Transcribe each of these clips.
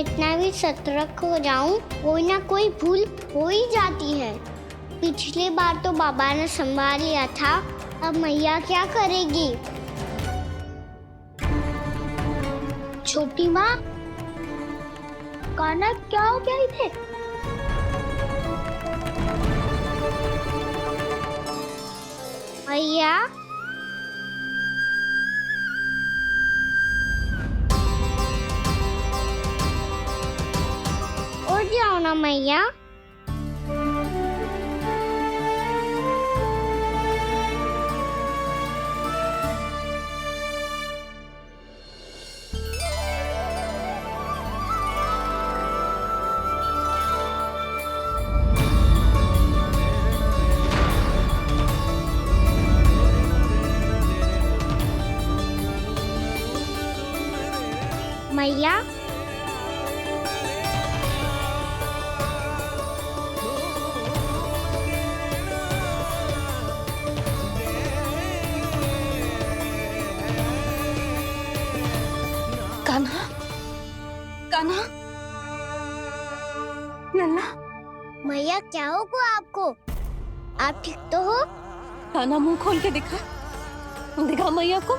कितना भी सतर्क हो जाऊं, कोई ना कोई भूल हो ही जाती है। पिछली बार तो बाबा ने संभाल लिया था, अब मैया क्या करेगी? छोटी माँ, कान्हा क्या हो गया इधर? मैया, उठ जाओ ना मैया। मैया, कान्हा, कान्हा, लल्ला। मैया क्या होगा आपको? आप ठीक तो हो? कान्हा मुंह खोल के दिखा, दिखा मैया को।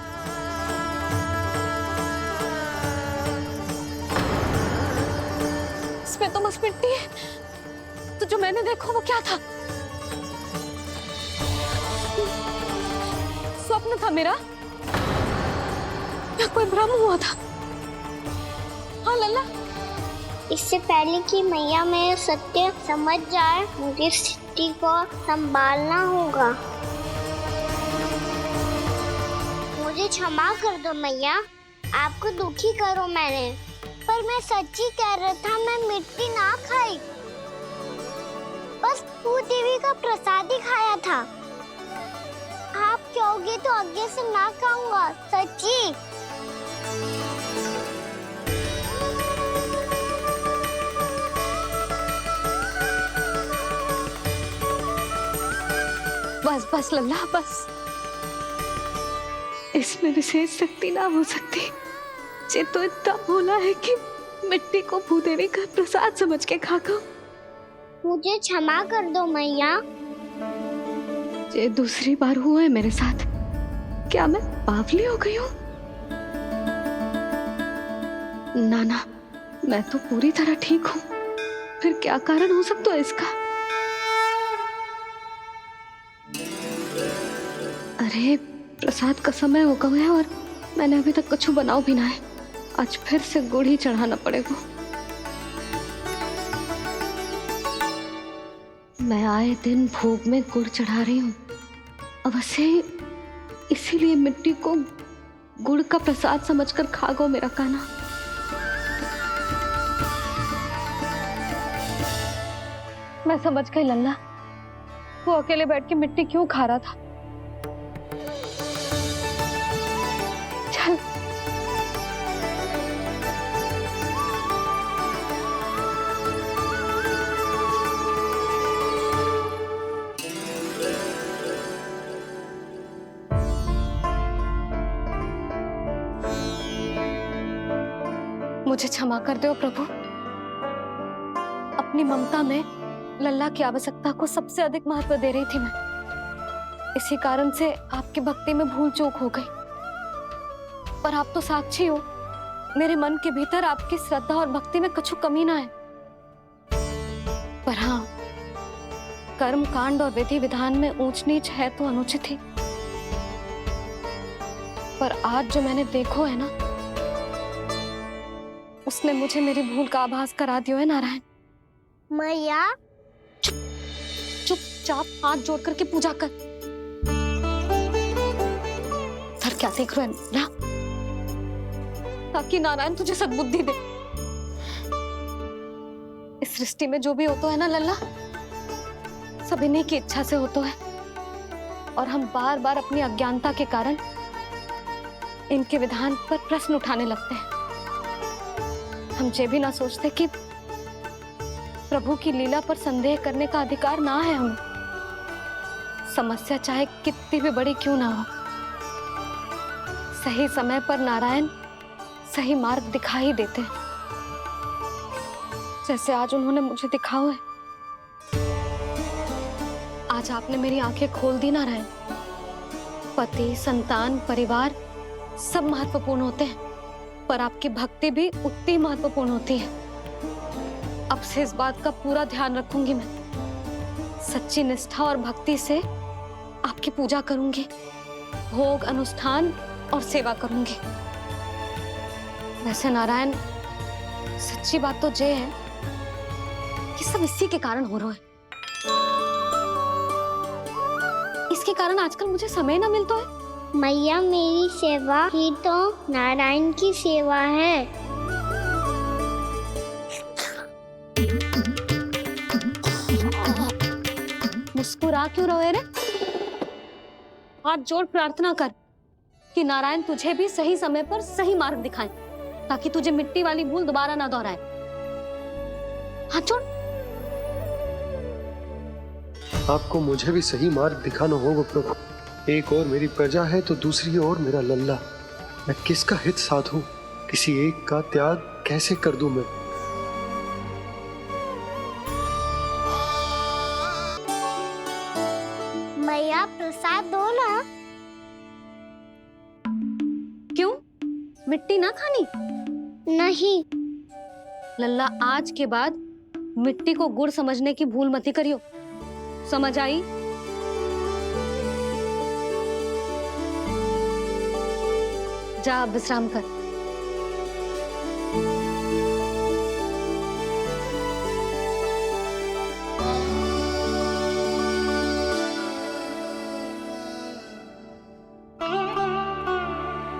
इसमें तो बस मिट्टी है, तो जो मैंने देखा वो क्या था? स्वप्न था मेरा या कोई भ्रम हुआ था? हाँ लल्ला, इससे पहले कि मैया मेरे सत्य समझ जाए, मुझे स्थिति को संभालना होगा। मुझे क्षमा कर दो मैया, आपको दुखी करो मैंने, पर मैं सच्ची कह रहा था, मैं मिट्टी ना खाई, बस तू देवी का प्रसाद ही खाया था। आप कहोगे तो आगे से ना खाऊंगा, सच्ची। बस बस लल्ला बस, इसमें विशेष शक्ति ना हो सकती। ये तो इतना भोला है कि मिट्टी को भूदेवी का प्रसाद समझ के खा गया। मुझे क्षमा कर दो मैया। ये दूसरी बार हुआ है मेरे साथ। क्या मैं बावली हो गई हूँ? ना, मैं तो पूरी तरह ठीक हूँ। फिर क्या कारण हो सकता है इसका? अरे प्रसाद का समय हो गया है और मैंने अभी तक कुछ बनाओ भी ना है। आज फिर से गुड़ ही चढ़ाना पड़ेगा। मैं आए दिन भोग में गुड़ चढ़ा रही हूँ, अवश्य इसीलिए मिट्टी को गुड़ का प्रसाद समझकर खा गो मेरा कान्हा। मैं समझ गई लल्ला, वो अकेले बैठ के मिट्टी क्यों खा रहा था। चल मुझे क्षमा कर दो प्रभु। अपनी ममता में लल्ला की आवश्यकता को सबसे अधिक महत्व दे रही थी मैं। इसी कारण से आपकी भक्ति में भूल चूक हो गई। पर आप तो साक्षी हो, मेरे मन के भीतर आपकी श्रद्धा और भक्ति में कुछ कमी ना है। पर हाँ, कर्म कांड और विधि विधान में ऊंच नीच है तो अनुचित ही। पर आज जो मैंने देखो है ना, उसने मुझे मेरी भूल का आभास करा दिया है नारायण। मैया, चुपचाप हाथ जोड़ करके पूजा कर। सर क्या देख रहे हैं ना? ताकि नारायण तुझे सद्बुद्धि दे। इस सृष्टि में जो भी होता है ना लल्ला, सब इन्हीं की इच्छा से होता है। और हम बार बार अपनी अज्ञानता के कारण इनके विधान पर प्रश्न उठाने लगते हैं। हम ये भी ना सोचते कि प्रभु की लीला पर संदेह करने का अधिकार ना है हमें। समस्या चाहे कितनी भी बड़ी क्यों ना हो, सही समय पर नारायण सही मार्ग दिखा ही देते हैं। जैसे आज उन्होंने मुझे दिखाओ है। आज आपने मेरी आंखें खोल दी नारायण। पति, संतान, परिवार सब महत्वपूर्ण होते हैं, पर आपकी भक्ति भी उतनी महत्वपूर्ण होती है। अब से इस बात का पूरा ध्यान रखूंगी मैं। सच्ची निष्ठा और भक्ति से आपकी पूजा करूंगी, भोग, अनुष्ठान और सेवा करूंगी। वैसे नारायण, सच्ची बात तो ये है कि सब इसी के कारण हो रहा है। इसके कारण आजकल मुझे समय ना मिलता है। मैया, मेरी सेवा ही तो नारायण की सेवा है। मुस्कुरा क्यों रहे रे? हाथ जोड़ प्रार्थना कर कि नारायण तुझे भी सही समय पर सही मार्ग दिखाएं, ताकि तुझे मिट्टी वाली भूल दोबारा ना दोहराए। हाथ जोड़। आपको मुझे भी सही मार्ग दिखाना होगा प्रभु। एक और मेरी प्रजा है तो दूसरी ओर मेरा लल्ला। मैं किसका हित साधूं? किसी एक का त्याग कैसे कर दूं मैं? मैया, प्रसाद दो ना। क्यों? मिट्टी ना खानी? नहीं। लल्ला, आज के बाद मिट्टी को गुड़ समझने की भूल मत करियो। समझ आई? जा अब विश्राम कर।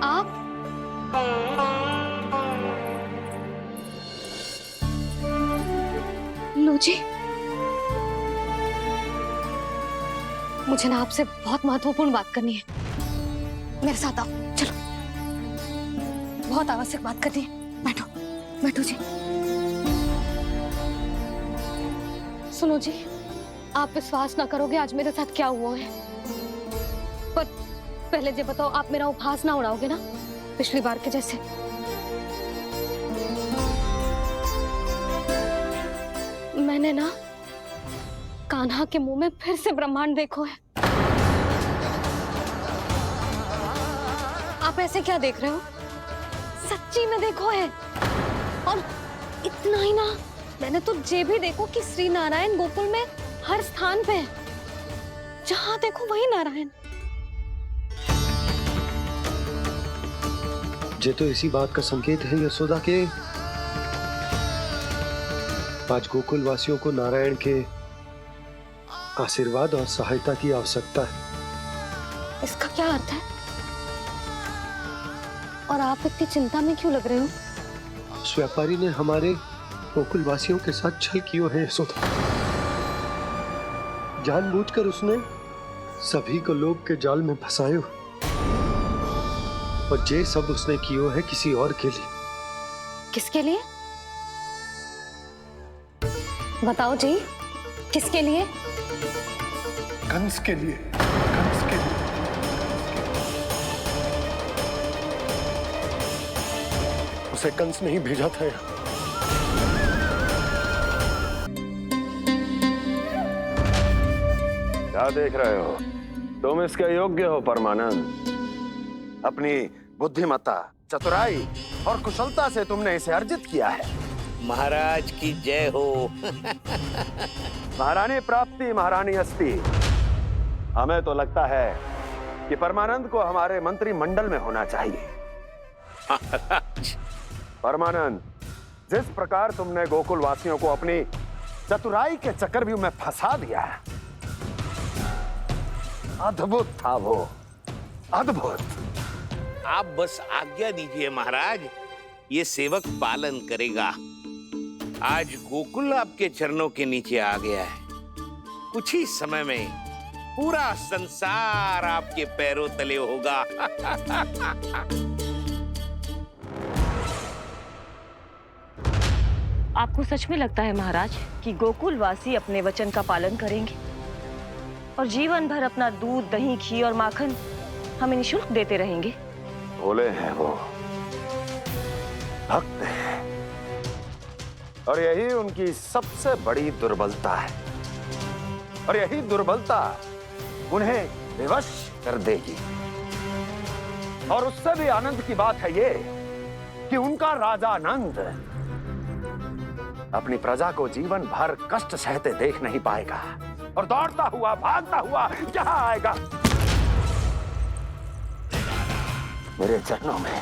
आप लो जी, मुझे ना आपसे बहुत महत्वपूर्ण बात करनी है। मेरे साथ आओ, चलो। बहुत आवश्यक बात करनी है। बैठो, बैठो जी। सुनो जी, आप विश्वास ना करोगे आज मेरे साथ क्या हुआ है। पर पहले ये बताओ, आप मेरा उपहास ना उड़ाओगे ना, पिछली बार के जैसे? मैंने ना कान्हा के मुंह में फिर से ब्रह्मांड देखो है। आप ऐसे क्या देख रहे हो? सच्ची में देखो है। और इतना ही ना, मैंने तो ये भी देखो कि श्री नारायण गोकुल में हर स्थान पे है। जहां देखो वही नारायण। ये तो इसी बात का संकेत है यशोदा के आज गोकुल वासियों को नारायण के आशीर्वाद और सहायता की आवश्यकता है। इसका क्या अर्थ है? और आप इतनी चिंता में क्यों लग रहे हो? उस व्यापारी ने हमारे गोकुल वासियों के साथ छल किया है यशोदा। जानबूझकर उसने सभी को लोभ के जाल में फंसायो, और ये सब उसने किया है किसी और के लिए। किसके लिए? बताओ जी, किसके लिए? कंस के लिए। कंस के लिए। उसे कंस नहीं भेजा था यहाँ। क्या देख रहे हो? तुम इसके योग्य हो परमानंद। अपनी बुद्धिमत्ता, चतुराई और कुशलता से तुमने इसे अर्जित किया है। महाराज की जय हो। महारानी प्राप्ति महारानी हस्ती। हमें तो लगता है कि परमानंद को हमारे मंत्रिमंडल में होना चाहिए। परमानंद, जिस प्रकार तुमने गोकुल वासियों को अपनी चतुराई के चक्रव्यूह में फंसा दिया है, अद्भुत था वो, अद्भुत। आप बस आज्ञा दीजिए महाराज, ये सेवक पालन करेगा। आज गोकुल आपके चरणों के नीचे आ गया है। कुछ ही समय में पूरा संसार आपके पैरों तले होगा। आपको सच में लगता है महाराज कि गोकुल वासी अपने वचन का पालन करेंगे और जीवन भर अपना दूध, दही, घी और माखन हमें निःशुल्क देते रहेंगे? भोले हैं वो, भक्त हैं, और यही उनकी सबसे बड़ी दुर्बलता है, और यही दुर्बलता उन्हें विवश कर देगी। और उससे भी आनंद की बात है ये कि उनका राजा नंद अपनी प्रजा को जीवन भर कष्ट सहते देख नहीं पाएगा और दौड़ता हुआ भागता हुआ यहाँ आएगा मेरे चरणों में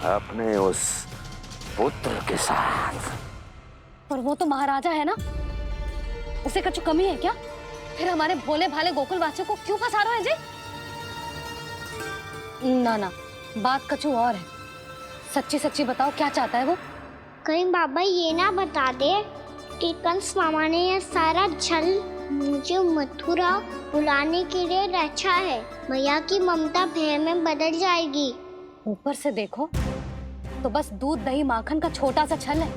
अपने उस पुत्र के साथ। पर वो तो महाराजा है ना, उसे कुछ कमी है क्या? फिर हमारे भोले भाले गोकुल वासियों को क्यों फंसा रहे हैं जी? ना ना, बात कछु और है। सच्ची सच्ची बताओ, क्या चाहता है वो? कहीं बाबा ये ना बता दे कि कंस मामा ने यह सारा छल मुझे मथुरा बुलाने के लिए रचा है। मैया की ममता भय में बदल जाएगी। ऊपर से देखो तो बस दूध दही माखन का छोटा सा छल है,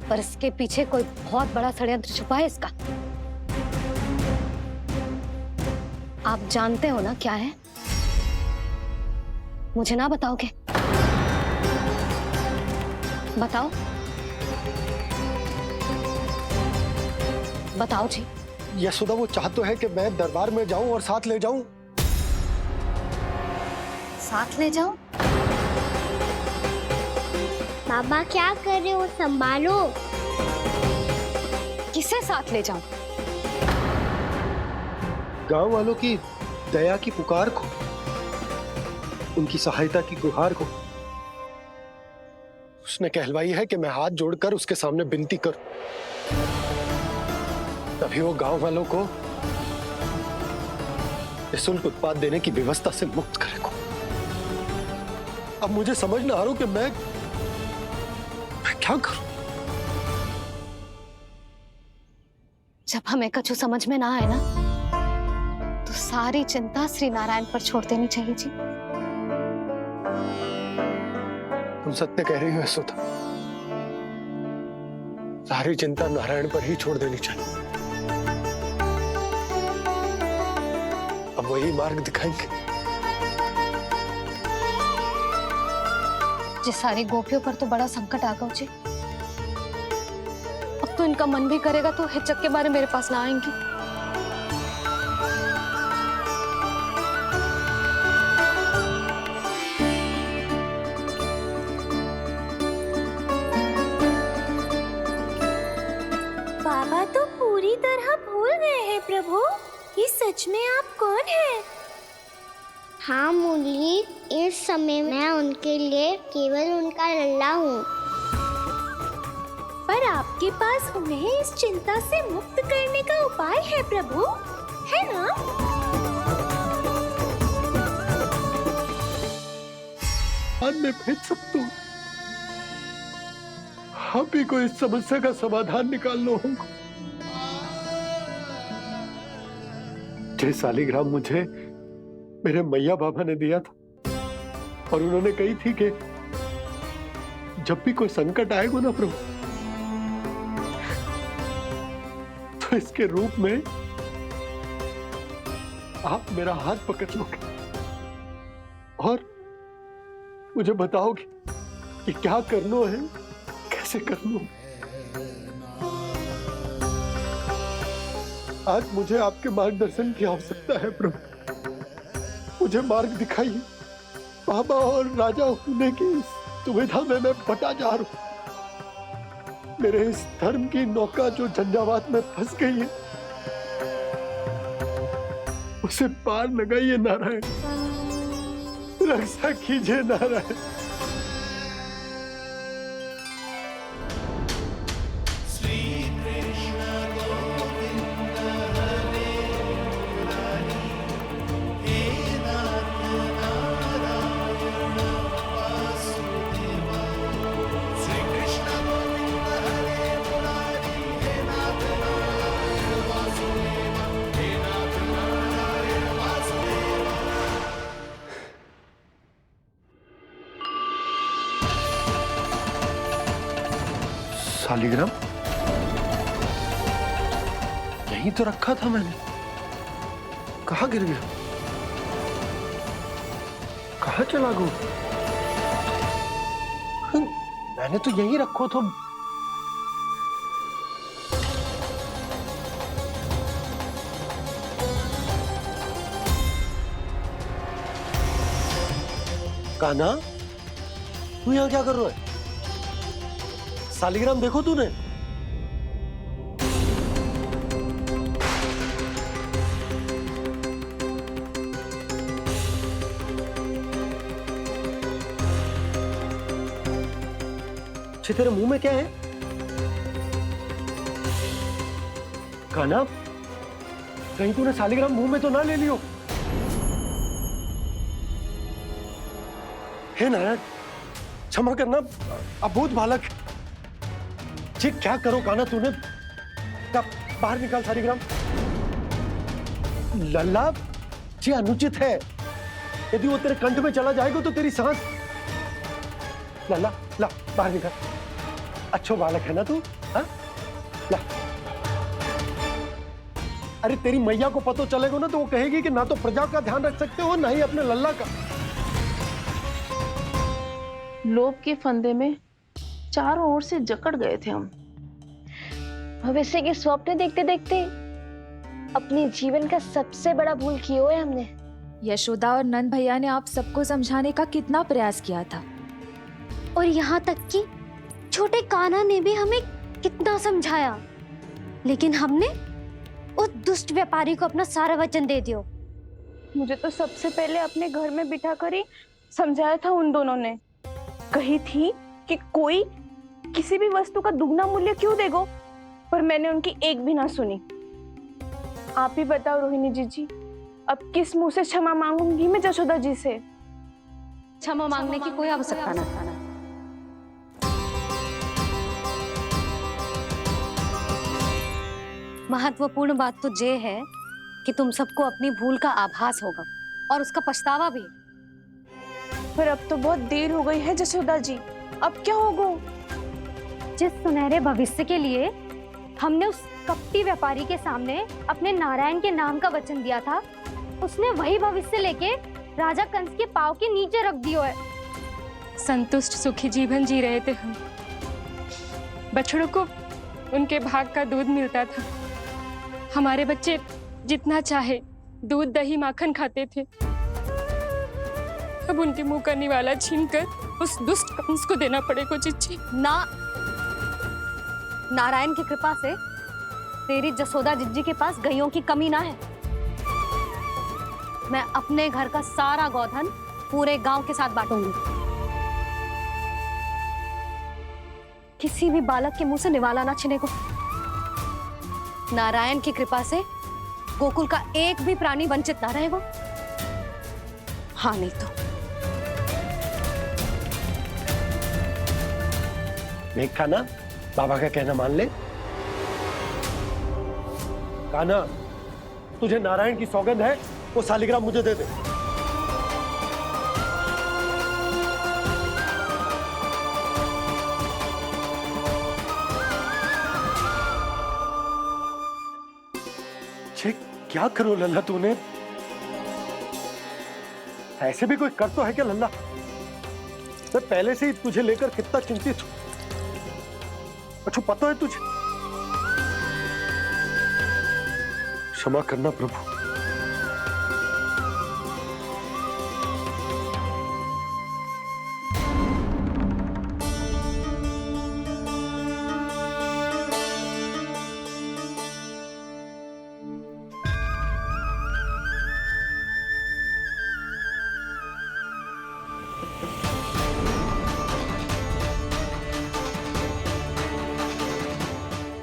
पर इसके पीछे कोई बहुत बड़ा षड्यंत्र छुपा है इसका। आप जानते हो ना क्या है? मुझे ना बताओगे? बताओ बताओ जी। यशोदा वो चाह तो है कि मैं दरबार में जाऊं और साथ ले जाऊं। साथ ले जाओ? बाबा क्या कर रहे हो, संभालो। किसे साथ ले जाऊं? गांव वालों की दया की पुकार को, उनकी सहायता की गुहार को। उसने कहलवाई है कि मैं हाथ जोड़कर उसके सामने विनती करूं, तभी वो गांव वालों को निःशुल्क उत्पाद देने की व्यवस्था से मुक्त करेगा। अब मुझे समझ ना आ रहा कि मैं क्या करूं। जब हमें कछु समझ में ना आए ना, तो सारी चिंता श्री नारायण पर छोड़ देनी चाहिए जी। तुम सत्य कह रही हो यशोदा, सारी चिंता नारायण पर ही छोड़ देनी चाहिए। अब वही मार्ग दिखाएंगे। जिस सारी गोपियों पर तो बड़ा संकट आ गया जी। अब तो इनका मन भी करेगा तो हिचक के बारे मेरे पास ना आएंगी। बाबा तो पूरी तरह भूल गए हैं प्रभु, ये सच में आप कौन हैं? हाँ मुरली, इस समय मैं उनके लिए केवल उनका लल्ला हूँ। पर आपके पास उन्हें इस चिंता से मुक्त करने का उपाय है प्रभु, है ना? आज मैं भेज सकता हूँ। आप ही को इस समस्या का समाधान निकालना होगा। जय शालिग्राम मुझे मेरे मैया बाबा ने दिया था, और उन्होंने कही थी कि जब भी कोई संकट आएगा ना प्रभु, तो इसके रूप में आप मेरा हाथ पकड़ लोगे और मुझे बताओगे कि क्या करना है, कैसे करना है। आज मुझे आपके मार्गदर्शन की आवश्यकता है प्रभु। मुझे मार्ग दिखाइए। बाबा और राजा होने की दुविधा में मैं बटा जा रहा हूं। मेरे इस धर्म की नौका जो झंझावात में फंस गई है, उसे पार लगाइए नारायण, रक्षा कीजिए नारायण। शालिग्राम यहीं तो रखा था मैंने, कहाँ गिर गया, कहाँ चला गया? मैंने तो यही रखो तो। कान्हा, तू यहाँ क्या कर रहा है? सालिग्राम देखो तूने? तेरे मुंह में क्या है? कान्हा, कहीं तूने सालिग्राम मुंह में तो ना ले लियो? हे नारायण, क्षमा करना, अबोध बालक। जी क्या करो कान्हा तूने? क्या बाहर निकाल सालिग्राम। लल्ला, जी अनुचित है। यदि वो तेरे कंठ में चला जाएगा तो तेरी सांस। लल्ला, ला बाहर निकाल। अच्छो बालक है ना तू? हाँ? ला। अरे तेरी मैया को पता चलेगा ना तो वो कहेगी कि ना तो प्रजा का ध्यान रख सकते हो ना ही अपने लल्ला का। लोभ के फंदे में चारों ओर से जकड़ गए थे हम। भविष्य के स्वप्न देखते देखते अपने जीवन का सबसे बड़ा भूल किया है हमने। यशोदा और नंद भैया ने आप सबको समझाने का कितना प्रयास किया था, और यहाँ तक कि छोटे कान्हा ने भी हमें कितना समझाया, लेकिन हमने उस दुष्ट व्यापारी को अपना सारा वचन दे दिया। मुझे तो सबसे पहले अपने घर में बिठाकर ही समझाया था उन दोनों ने। कही थी कि कोई किसी भी वस्तु का दुगना मूल्य क्यों देगो, पर मैंने उनकी एक भी ना सुनी। आप ही बताओ रोहिणी जी, अब किस मुंह से क्षमा मांगूंगी मैं जशोदा जी से? क्षमा मांगने की कोई आवश्यकता नहीं। महत्वपूर्ण बात तो ये है कि तुम सबको अपनी भूल का आभास होगा और उसका पछतावा भी। पर अब तो बहुत देर हो गई है जशोदा जी, अब क्या होगा? जिस सुनहरे भविष्य के लिए हमने उस कपटी व्यापारी के सामने अपने नारायण के नाम का वचन दिया था, उसने वही भविष्य लेके राजा कंस के पांव के नीचे रख दिया है। संतुष्ट सुखी जीवन जी रहे थे हम। बछड़ों को उनके भाग का दूध मिलता था। हमारे बच्चे जितना चाहे दूध दही माखन खाते थे। अब उनके मुंह का निवाला छीनकर उस दुष्ट कंस को देना पड़ेगा चिच्ची। ना, नारायण की कृपा से तेरी जसोदा जिज्जी के पास गैयों की कमी ना है। मैं अपने घर का सारा गोधन पूरे गांव के साथ बांटूंगी। किसी भी बालक के मुंह से निवाला ना छिने को। नारायण की कृपा से गोकुल का एक भी प्राणी वंचित ना रहेगा। हाँ नहीं तो देख कान्हा, बाबा का कहना मान ले। कान्हा, तुझे नारायण की सौगंध है, वो सालिग्राम मुझे दे दे। छे, क्या करो लल्ला तूने? ऐसे भी कोई कर तो है क्या लल्ला? मैं पहले से ही तुझे लेकर कितना चिंतित हूं। अच्छा पता है तुझे? क्षमा करना प्रभु।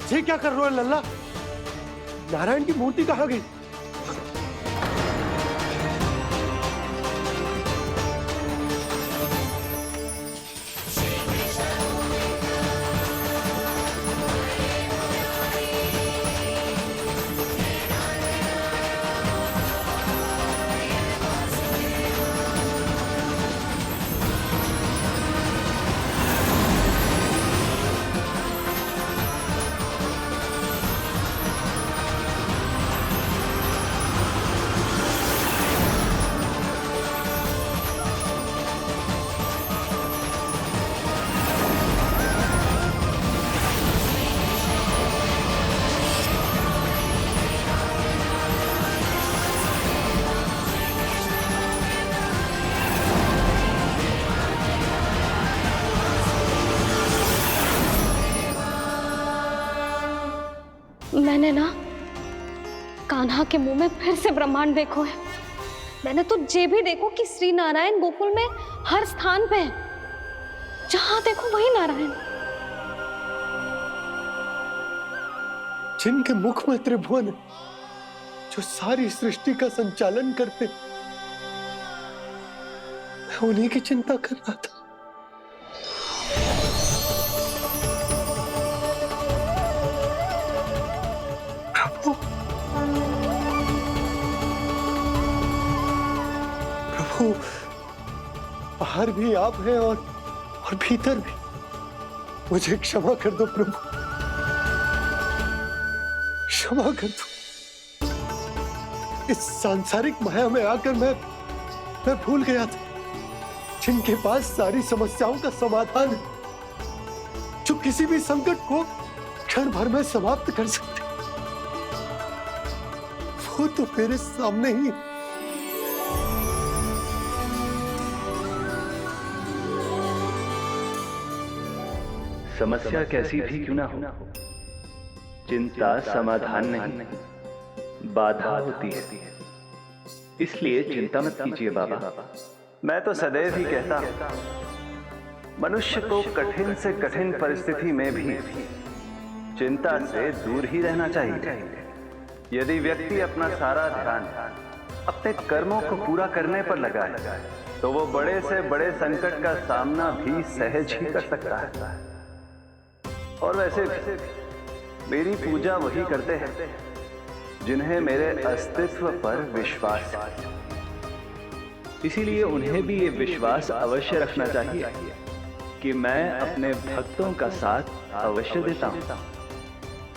ये क्या कर रहे हो लल्ला? नारायण की मूर्ति कहाँ गई? मैंने ना कान्हा के मुंह में फिर से ब्रह्मांड देखो है। मैंने तो ये भी देखो कि श्री नारायण गोकुल में हर स्थान पे है, जहां देखो वही नारायण। जिनके मुख में त्रिभुवन है, जो सारी सृष्टि का संचालन करते, मैं उन्हीं की चिंता कर रहा था। प्रभु, प्रभु, बाहर भी आप हैं और भीतर भी। मुझे क्षमा कर दो प्रभु, क्षमा कर दो। इस सांसारिक माया में आकर मैं भूल गया था जिनके पास सारी समस्याओं का समाधान है, जो किसी भी संकट को क्षण भर में समाप्त कर सकते, वो तो मेरे सामने ही। समस्या कैसी भी क्यों ना हो, चिंता समाधान नहीं, बाधा होती है। इसलिए चिंता मत कीजिए बाबा। मैं तो सदैव ही कहता हूं, मनुष्य को कठिन से कठिन परिस्थिति में भी चिंता से दूर ही रहना चाहिए। यदि व्यक्ति अपना सारा ध्यान अपने कर्मों को पूरा करने पर लगाए, तो वो बड़े से बड़े संकट का सामना भी सहज ही कर सकता है। और वैसे मेरी पूजा वही करते हैं जिन्हें मेरे अस्तित्व पर विश्वास है। इसीलिए उन्हें भी ये विश्वास अवश्य रखना चाहिए कि मैं अपने भक्तों का साथ अवश्य देता हूं,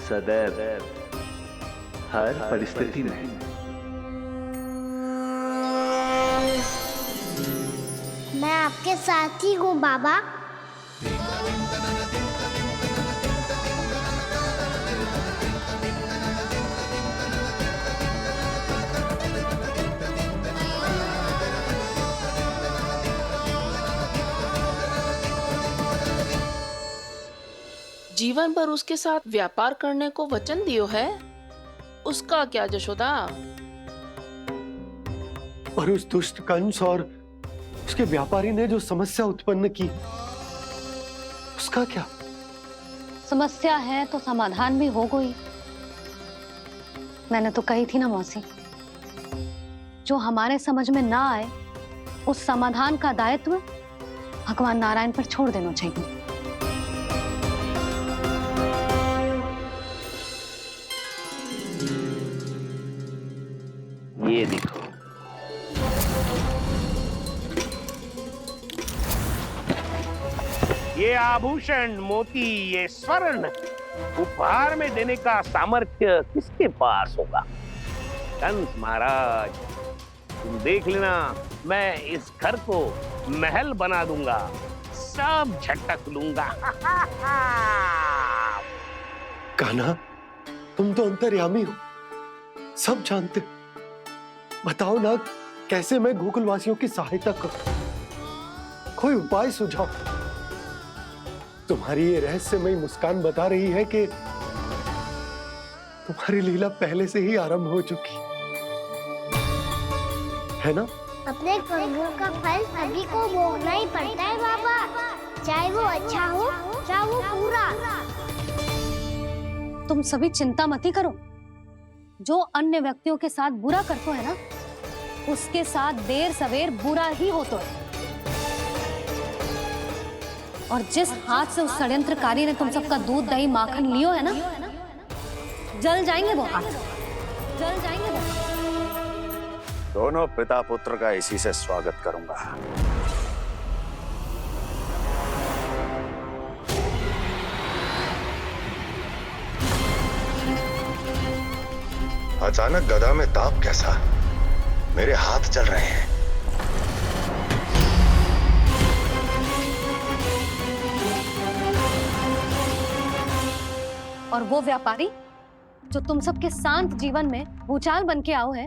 सदैव, हर परिस्थिति में। मैं आपके साथ ही हूँ बाबा। जीवन भर उसके साथ व्यापार करने को वचन दियो है, उसका क्या जशोदा? और उस दुष्ट कंस और उसके व्यापारी ने जो समस्या उत्पन्न की, उसका क्या? समस्या है तो समाधान भी हो गई। मैंने तो कही थी ना मौसी, जो हमारे समझ में ना आए उस समाधान का दायित्व भगवान नारायण पर छोड़ देना चाहिए। ये देखो, ये आभूषण, मोती, ये स्वर्ण उपहार में देने का सामर्थ्य किसके पास होगा? कंस महाराज, तुम देख लेना, मैं इस घर को महल बना दूंगा, सब झटक लूंगा। कान्हा, तुम तो अंतर्यामी हो, सब जानते हो। बताओ ना, कैसे मैं गोकुलवासियों की सहायता करूं? कोई उपाय सुझाओ। तुम्हारी ये रहस्यमयी मुस्कान बता रही है कि तुम्हारी लीला पहले से ही आरंभ हो चुकी है ना? अपने कर्मों का फल सभी को भोगना ही पड़ता है बाबा, चाहे वो अच्छा हो चाहे वो बुरा। तुम सभी चिंता मत ही करो। जो अन्य व्यक्तियों के साथ बुरा करते है ना, उसके साथ देर सवेर बुरा ही होता है। और जिस हाथ से उस षड्यंत्रकारी ने तुम सबका दूध दही माखन लियो है ना, जल जाएंगे वो हाथ, जल जाएंगे वो। दोनों पिता पुत्र का इसी से स्वागत करूंगा। अचानक गदा में ताप कैसा? मेरे हाथ चल रहे हैं। और वो व्यापारी जो तुम सबके शांत जीवन में भूचाल बन के आओ है,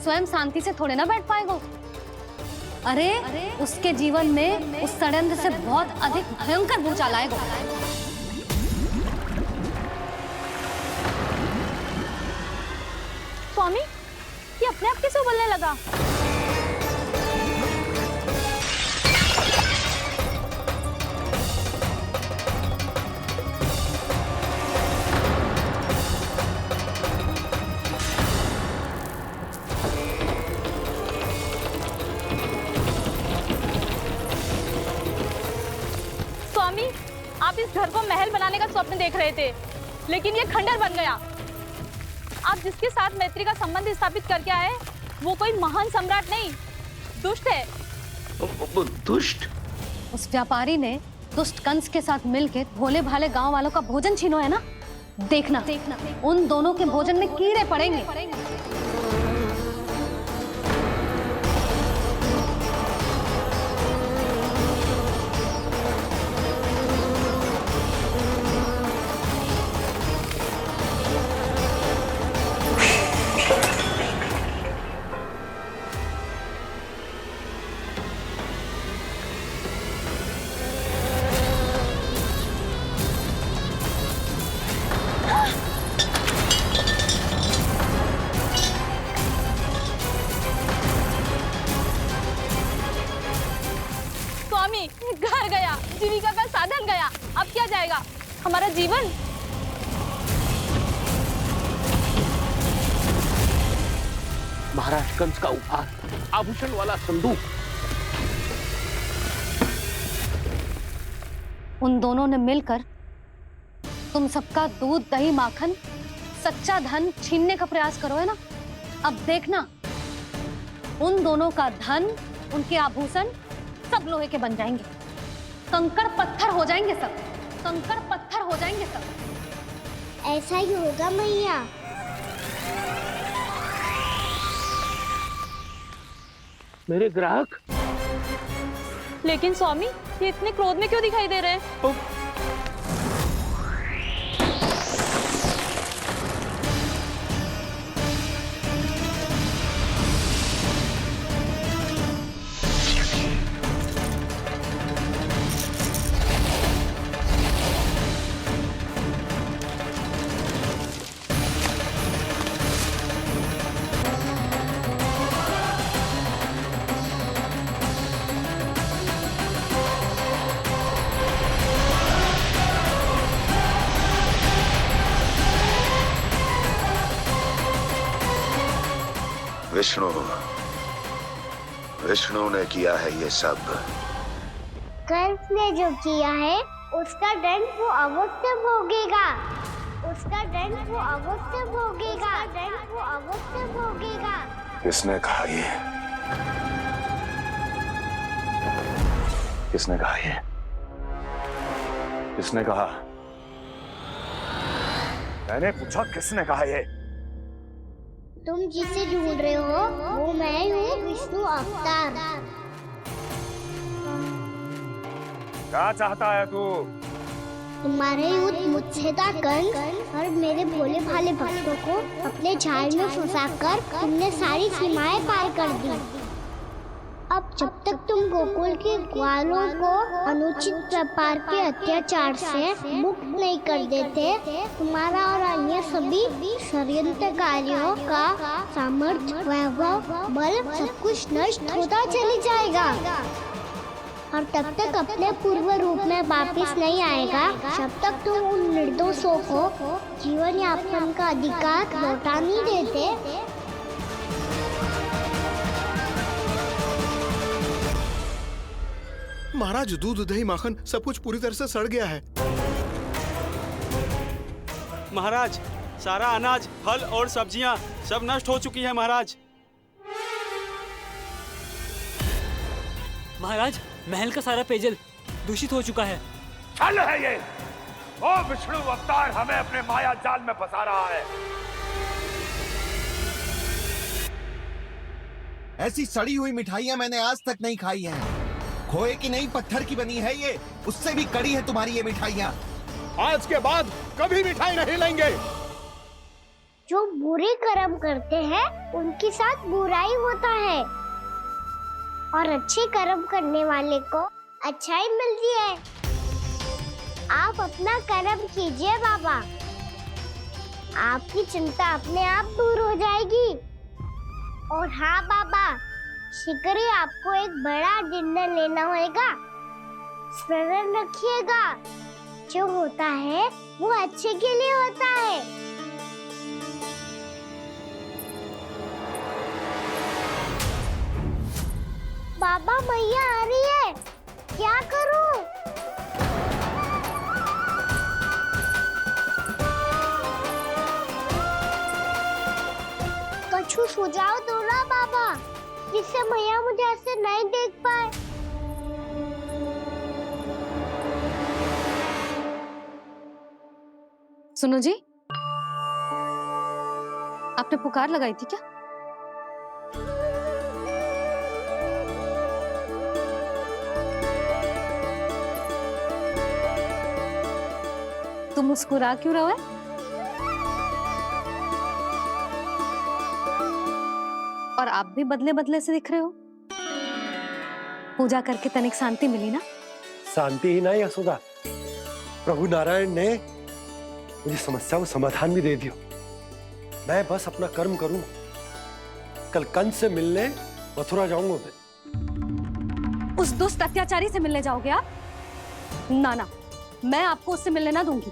स्वयं शांति से थोड़े ना बैठ पाएगा। अरे उसके जीवन में उस षड्यंत्र से बहुत अधिक भयंकर भूचाल आएगा। स्वामी, ये अपने आप कैसे उबलने लगा? स्वामी, आप इस घर को महल बनाने का स्वप्न देख रहे थे, लेकिन ये खंडर बन गया। आप जिसके साथ मैत्री का संबंध स्थापित करके आए, वो कोई महान सम्राट नहीं, दुष्ट है। दुष्ट? उस व्यापारी ने दुष्ट कंस के साथ मिलकर भोले भाले गांव वालों का भोजन छीनो है ना। देखना उन दोनों के भोजन में कीड़े पड़ेंगे। घर गया, जीविका का साधन गया, अब क्या जाएगा हमारा जीवन? महाराज कंस का उपहार, आभूषण वाला संदूक। उन दोनों ने मिलकर तुम सबका दूध, दही, माखन, सच्चा धन छीनने का प्रयास करो है ना। अब देखना उन दोनों का धन, उनके आभूषण सब लोहे के बन जाएंगे, कंकड़ पत्थर हो जाएंगे सब, कंकड़ पत्थर हो जाएंगे सब। ऐसा ही होगा मैया। मेरे ग्राहक? लेकिन स्वामी, ये इतने क्रोध में क्यों दिखाई दे रहे हैं? विष्णु ने किया है ये सब। कंस ने जो किया है उसका दंड वो अवश्य भोगेगा, उसका दंड वो अवश्य भोगेगा, दंड वो अवश्य भोगेगा। किसने कहा ये? किसने कहा ये? किसने कहा? मैंने पूछा किसने कहा ये? तुम जिसे ढूंढ रहे हो वो मैं हूँ, विष्णु अवतार। क्या चाहता है तू? तुम्हारे युद्ध मुझसे था कंस, और मेरे भोले भाले भक्तों को अपने जाल में फंसाकर तुमने सारी सीमाएं पार कर दी। अब जब तक तुम गोकुल के ग्वालों को अनुचित प्रकार के अत्याचार से मुक्त नहीं कर देते, तुम्हारा और अन्य सभी षड्यंत्रकारियों का सामर्थ्य, वैभव, बल सब कुछ नष्ट होता चली जाएगा, और तब तक अपने पूर्व रूप में वापस नहीं आएगा जब तक तुम उन निर्दोषों को जीवन यापन का अधिकार लौटा नहीं देते। महाराज, दूध, दही, माखन सब कुछ पूरी तरह से सड़ गया है। महाराज, सारा अनाज, फल और सब्जियां सब नष्ट हो चुकी हैं महाराज। महाराज, महल का सारा पेयजल दूषित हो चुका है। छल है ये। ओ विष्णु अवतार हमें अपने माया जाल में फंसा रहा है। ऐसी सड़ी हुई मिठाइयां मैंने आज तक नहीं खाई हैं। खोए की नहीं, पत्थर की बनी है ये, उससे भी कड़ी है तुम्हारी ये मिठाइयां। आज के बाद कभी मिठाई नहीं लेंगे। जो बुरे कर्म करते हैं उनके साथ बुराई होता है, और अच्छे कर्म करने वाले को अच्छाई मिलती है। आप अपना कर्म कीजिए बाबा, आपकी चिंता अपने आप दूर हो जाएगी। और हाँ बाबा, शीघ्र ही आपको एक बड़ा डिनर लेना होगा। स्मरण रखिएगा, जो होता है वो अच्छे के लिए होता है। बाबा मैया आ रही है, क्या करूं? कुछ सुझाव दो ना बाबा, जिससे मैया मुझे ऐसे नहीं देख पाए। सुनो जी, आपने पुकार लगाई थी क्या? तुम मुस्कुरा क्यों रहे हो? और आप भी बदले बदले से दिख रहे हो। पूजा करके तनिक शांति मिली ना? शांति ही नहीं यशोदा, प्रभु नारायण ने मुझे समस्या को समाधान भी दे दियो। मैं बस अपना कर्म करूं। कल कंस से मिलने मथुरा जाऊंगा मैं। उस दुष्ट अत्याचारी से मिलने जाओगे आप? ना ना, मैं आपको उससे मिलने ना दूंगी।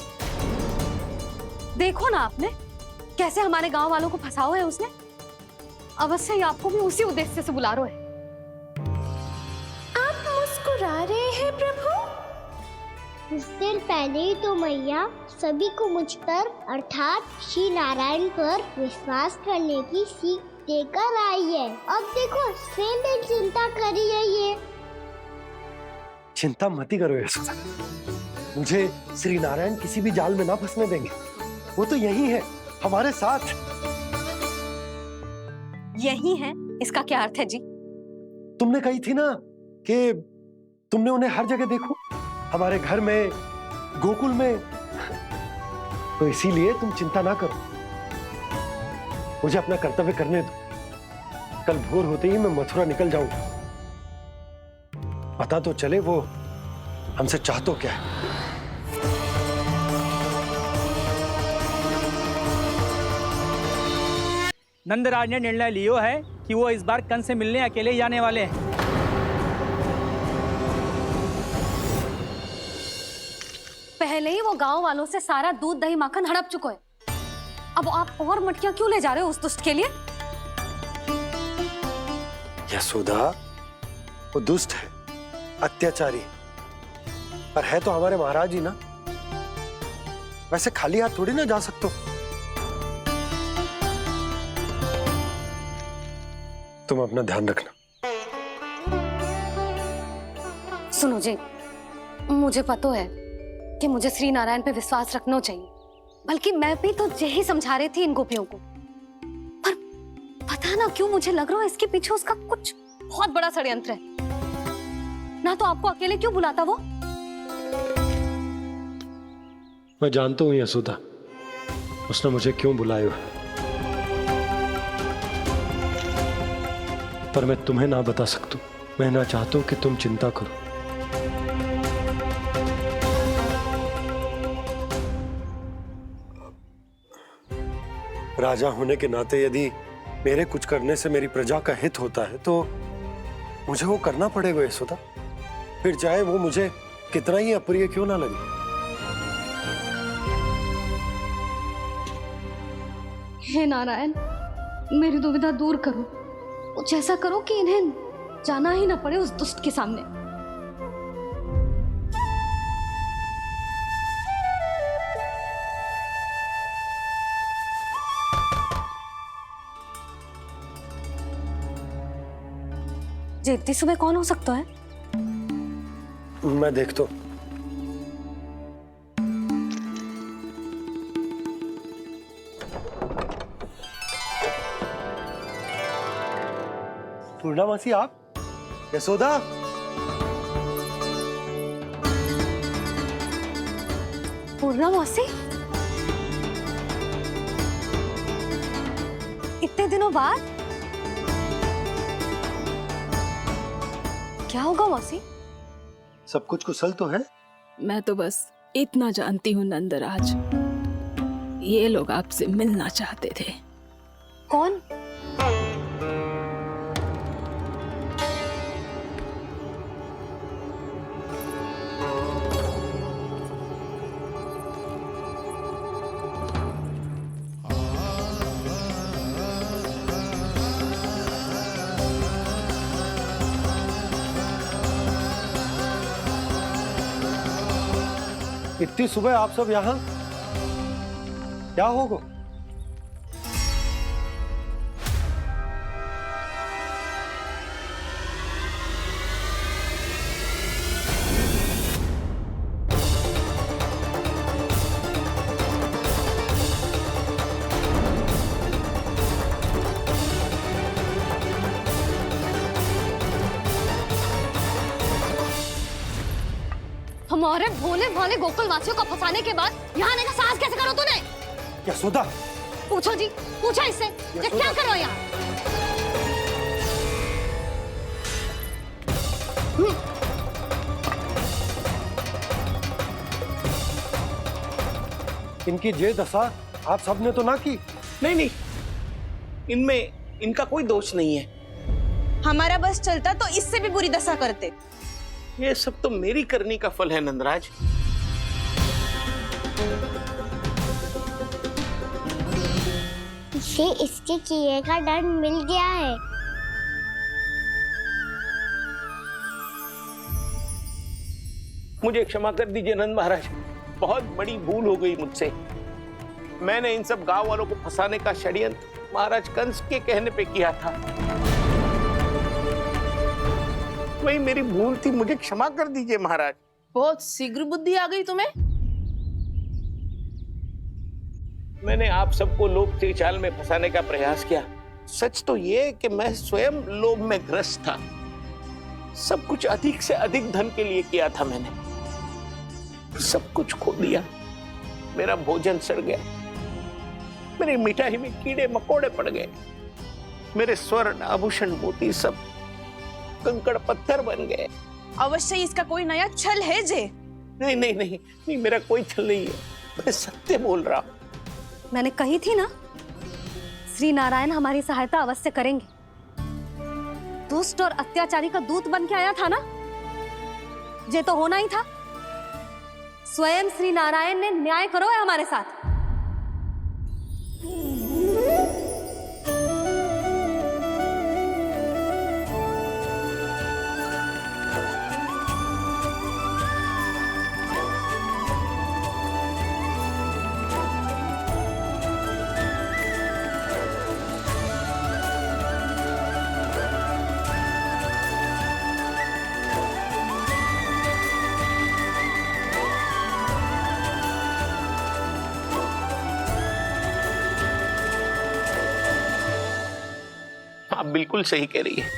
देखो ना आपने कैसे हमारे गांव वालों को फंसाओ है उसने। अवश्य ही आपको भी उसी उद्देश्य से बुला रहा है। आप मुस्कुरा रहे हैं प्रभु? कुछ देर पहले ही तो मैया सभी को मुझ पर अर्थात श्री नारायण पर विश्वास करने की सीख देकर आई है। अब देखो स्वयं भी चिंता करी है ये। चिंता मत ही करो यशोदा, मुझे श्री नारायण किसी भी जाल में ना फंसने देंगे। वो तो यही है हमारे साथ। यही है, इसका क्या अर्थ है जी? तुमने कही थी ना कि तुमने उन्हें हर जगह देखो, हमारे घर में, गोकुल में। तो इसीलिए तुम चिंता ना करो, मुझे अपना कर्तव्य करने दो। कल भोर होते ही मैं मथुरा निकल जाऊंगा। पता तो चले वो हमसे चाहतो क्या है। नंदराज ने निर्णय लियो है कि वो इस बार कंस से मिलने अकेले ही जाने वाले हैं। पहले ही वो गांव वालों से सारा दूध दही माखन हड़प चुके हैं। अब आप और मटकियां क्यों ले जा रहे हो उस दुष्ट के लिए? यशोदा, वो दुष्ट है, अत्याचारी, पर है तो हमारे महाराज ही ना। वैसे खाली हाथ थोड़ी ना जा सकते। तुम अपना ध्यान रखना। सुनो जी, मुझे पता है कि मुझे श्री नारायण पे विश्वास रखना चाहिए, बल्कि मैं भी तो यही समझा रही थी इन गोपियों को। पर पता ना क्यों मुझे लग रहा है इसके पीछे उसका कुछ बहुत बड़ा षड्यंत्र है। ना तो आपको अकेले क्यों बुलाता वो? मैं जानता हूं यशोदा, उसने मुझे क्यों बुलाया है, पर मैं तुम्हें ना बता सकता। मैं ना चाहता हूं कि तुम चिंता करो। राजा होने के नाते यदि मेरे कुछ करने से मेरी प्रजा का हित होता है तो मुझे वो करना पड़ेगा यशोदा, फिर चाहे वो मुझे कितना ही अप्रिय क्यों ना लगे। हे नारायण, मेरी दुविधा दूर करो। कुछ ऐसा करो कि इन्हें जाना ही ना पड़े उस दुष्ट के सामने। जी इतनी सुबह कौन हो सकता है? मैं देखता हूं। पूर्णामासी, आप? यशोदा, पूर्णामासी, इतने दिनों बाद? क्या होगा मौसी? सब कुछ कुशल तो है? मैं तो बस इतना जानती हूँ नंदराज, ये लोग आपसे मिलना चाहते थे। कौन? इतनी सुबह आप सब यहाँ? क्या होगा? हमारे भोले भाले गोकुल वासियों को फंसाने के बाद यहाँ आने का साहस कैसे करो तूने? यशोदा! पूछो जी, पूछो इससे, ये क्या करो यहाँ? इनकी ये दशा आप सबने तो ना की? नहीं नहीं, इनमें इनका कोई दोष नहीं है। हमारा बस चलता तो इससे भी बुरी दशा करते। ये सब तो मेरी करनी का फल है नंदराज। इसे इसके किए का दंड मिल गया है। मुझे क्षमा कर दीजिए नंद महाराज, बहुत बड़ी भूल हो गई मुझसे। मैंने इन सब गांव वालों को फंसाने का षड्यंत्र महाराज कंस के कहने पे किया था। वही मेरी भूल थी, मुझे क्षमा कर दीजिए महाराज। बहुत शीघ्र बुद्धि आ गई तुम्हें। मैंने आप सबको लोभ के चाल में फंसाने का प्रयास किया। सच तो ये कि मैं स्वयं लोभ में ग्रस्त था। सब कुछ अधिक से अधिक धन के लिए किया था मैंने। सब कुछ खो दिया। मेरा भोजन सड़ गया, मेरी मिठाई में कीड़े मकोड़े पड़ गए, मेरे स्वर्ण आभूषण मोती सब कंकड़ पत्थर बन गए। अवश्य इसका कोई नया छल है जे। नहीं नहीं नहीं नहीं, मेरा कोई छल नहीं है, मैं सत्य बोल रहा हूं। मैंने कही थी ना, श्री नारायण हमारी सहायता अवश्य करेंगे। दुष्ट और अत्याचारी का दूत बन के आया था ना, ये तो होना ही था। स्वयं श्री नारायण ने न्याय करो है हमारे साथ। आप बिल्कुल सही कह रही है।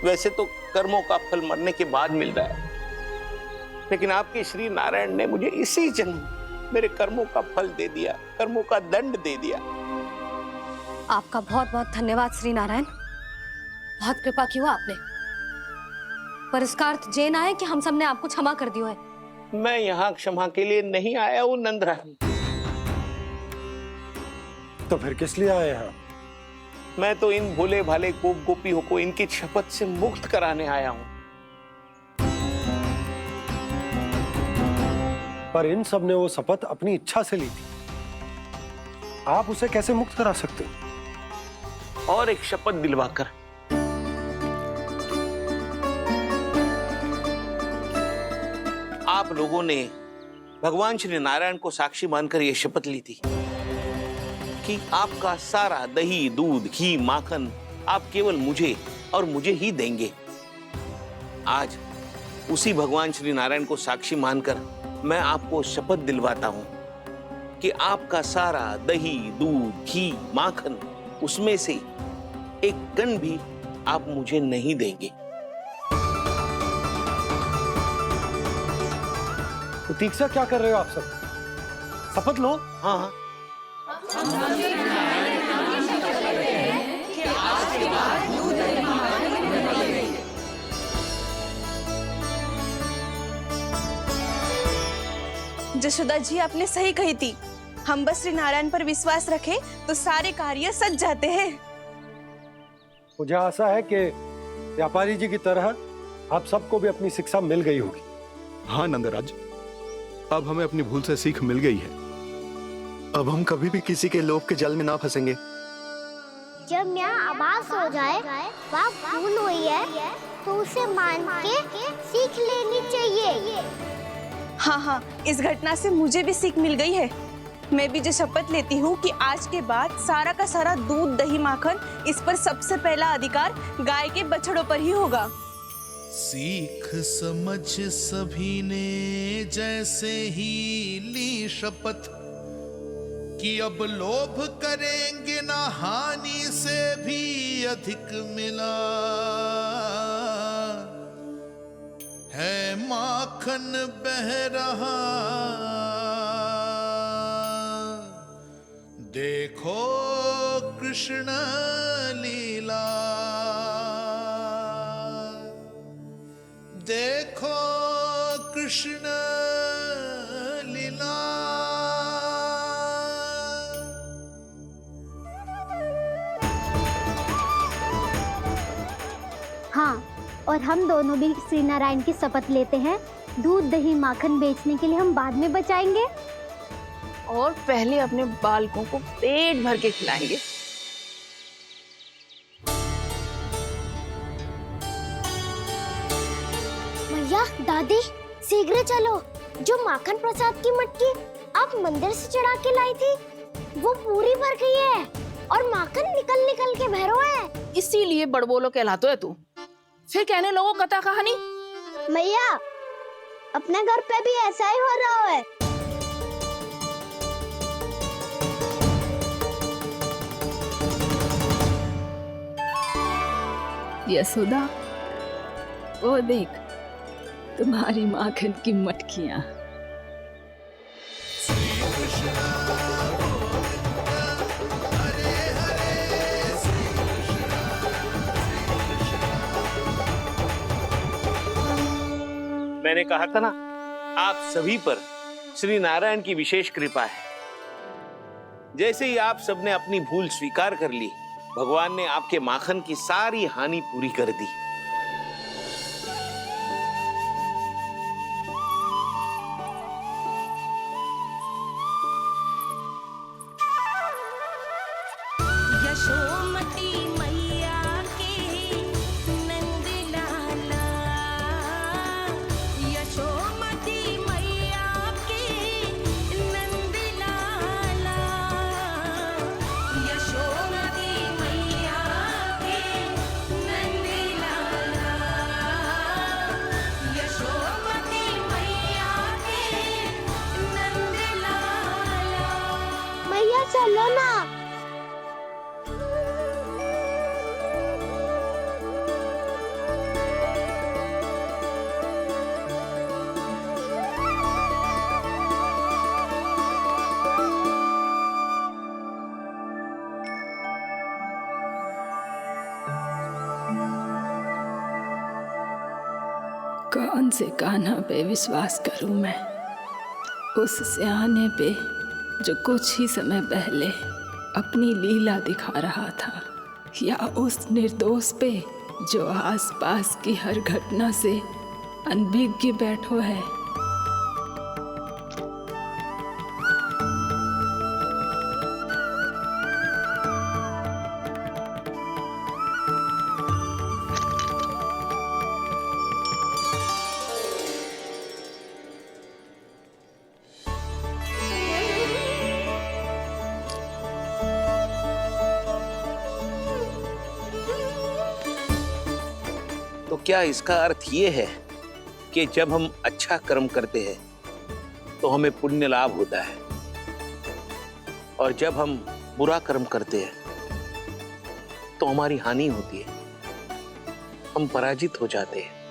वैसे तो कर्मों का फल मरने के बाद मिल रहा है, लेकिन आपके श्री नारायण ने मुझे इसी जन्म मेरे कर्मों का फल दे दिया, कर्मों का दंड दे दिया। आपका बहुत बहुत धन्यवाद श्री नारायण, बहुत कृपा की हो आपने। पर इसका अर्थ ये ना है कि हम सबने आपको क्षमा कर दिया है। मैं यहाँ क्षमा के लिए नहीं आया हूँ नंदरानी। तो फिर किस लिए आए हैं? मैं तो इन भोले भाले गोप गोपियों को इनकी शपथ से मुक्त कराने आया हूं। पर इन सब ने वो शपथ अपनी इच्छा से ली थी, आप उसे कैसे मुक्त करा सकते? और एक शपथ दिलवाकर। आप लोगों ने भगवान श्री नारायण को साक्षी मानकर यह शपथ ली थी कि आपका सारा दही, दूध, घी, माखन आप केवल मुझे और मुझे ही देंगे। आज उसी भगवान श्री नारायण को साक्षी मानकर मैं आपको शपथ दिलवाता हूं कि आपका सारा दही, दूध, घी, माखन उसमें से एक कण भी आप मुझे नहीं देंगे। प्रतीक्षा क्या कर रहे हो आप सब? शपथ लो। हाँ हाँ। जशोदा जी आपने सही कही थी। हम बस श्री नारायण पर विश्वास रखें तो सारे कार्य सज जाते हैं। मुझे आशा है कि व्यापारी जी की तरह आप सबको भी अपनी शिक्षा मिल गई होगी। हाँ नंदराज, अब हमें अपनी भूल से सीख मिल गई है। अब हम कभी भी किसी के लोभ के जल में ना फंसेंगे। जब यहाँ आभास हो जाए वह भूल हुई है तो उसे मान के सीख लेनी चाहिए। हाँ हाँ, इस घटना से मुझे भी सीख मिल गई है। मैं भी जो शपथ लेती हूँ कि आज के बाद सारा का सारा दूध दही माखन इस पर सबसे पहला अधिकार गाय के बछड़ों पर ही होगा। सीख समझ सभी ने जैसे ही ली शपथ कि अब लोभ करेंगे ना हानि से भी अधिक मिला है माखन बह रहा देखो कृष्ण लीला देखो कृष्ण लीला। हाँ, और हम दोनों भी श्री नारायण की शपथ लेते हैं, दूध दही माखन बेचने के लिए हम बाद में बचाएंगे और पहले अपने बालकों को पेट भर के खिलाएंगे। भैया दादी शीघ्र चलो, जो माखन प्रसाद की मटकी आप मंदिर से चढ़ा के लाई थी वो पूरी भर गई है और माखन निकल निकल के भरो है। इसीलिए बड़बोलो कहलाते है तू। फिर कहने लोगों कथा कहानी। भैया अपने घर पे भी ऐसा ही हो रहा है। यशोदा, वो देख तुम्हारी माखन की मटकियां। मैंने कहा था ना, आप सभी पर श्री नारायण की विशेष कृपा है। जैसे ही आप सबने अपनी भूल स्वीकार कर ली, भगवान ने आपके माखन की सारी हानि पूरी कर दी। यशोमती मैया के नंद लाला, यशोमती मैया के नंद लाला, यशोमती मैया के नंद लाला, यशोमती मैया के नंद लाला। मैया चलो ना। कौन से कान्हा पे विश्वास करूं मैं? उस सियाने पे जो कुछ ही समय पहले अपनी लीला दिखा रहा था, या उस निर्दोष पे जो आसपास की हर घटना से अनभिज्ञ बैठो है। तो क्या इसका अर्थ ये है कि जब हम अच्छा कर्म करते हैं तो हमें पुण्य लाभ होता है, और जब हम बुरा कर्म करते हैं तो हमारी हानि होती है, हम पराजित हो जाते हैं।